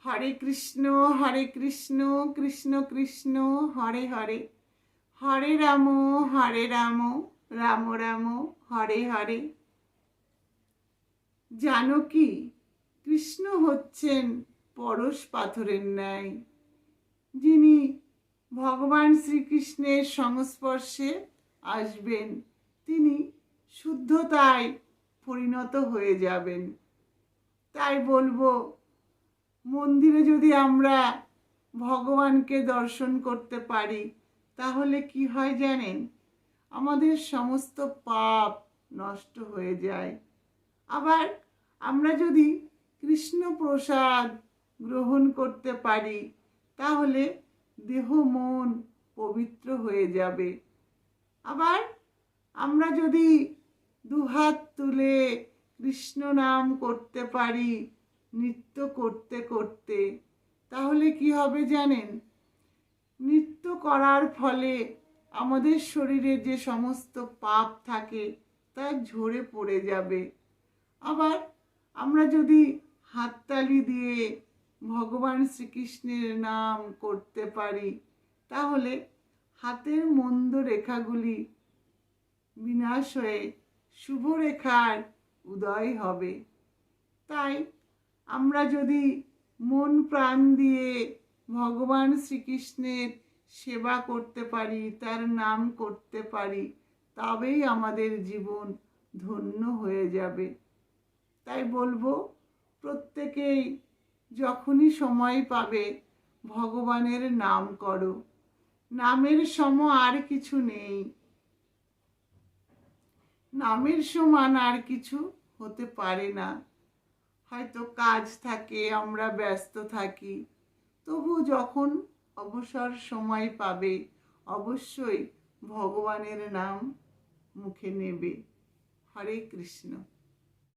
হরে কৃষ্ণ কৃষ্ণ কৃষ্ণ হরে হরে, হরে রাম রাম রাম হরে হরে। জানো কি, কৃষ্ণ হচ্ছেন পরশ পাথরের ন্যায়, যিনি ভগবান শ্রীকৃষ্ণের সংস্পর্শে আসবেন তিনি শুদ্ধতায় পরিণত হয়ে যাবেন। তাই বলবো, মন্দিরে যদি আমরা ভগবানকে দর্শন করতে পারি তাহলে কি হয় জানেন? আমাদের সমস্ত পাপ নষ্ট হয়ে যায়। আবার আমরা যদি কৃষ্ণ প্রসাদ গ্রহণ করতে পারি তাহলে দেহ মন পবিত্র হয়ে যাবে। আবার আমরা যদি দুহাত তুলে কৃষ্ণ নাম করতে পারি নৃত্য করতে করতে, তাহলে কি হবে জানেন? নৃত্য করার ফলে আমাদের শরীরে যে সমস্ত পাপ থাকে তা ঝরে পড়ে যাবে। আবার আমরা যদি হাততালি দিয়ে ভগবান শ্রীকৃষ্ণের নাম করতে পারি তাহলে হাতের মন্দ রেখাগুলি বিনাশ হয়ে শুভ রেখার উদয় হবে। তাই আমরা যদি মন প্রাণ দিয়ে ভগবান শ্রীকৃষ্ণের সেবা করতে পারি, তার নাম করতে পারি, তবেই আমাদের জীবন ধন্য হয়ে যাবে। তাই বলবো, প্রত্যেকেই যখনই সময় পাবে ভগবানের নাম করো। নামের সম আর কিছু নেই, নামের সমান আর কিছু হতে পারে না। হয়তো কাজ থাকে, আমরা ব্যস্ত থাকি, তবু যখন অবসর সময় পাবে অবশ্যই ভগবানের নাম মুখে নেবে। হরে কৃষ্ণ।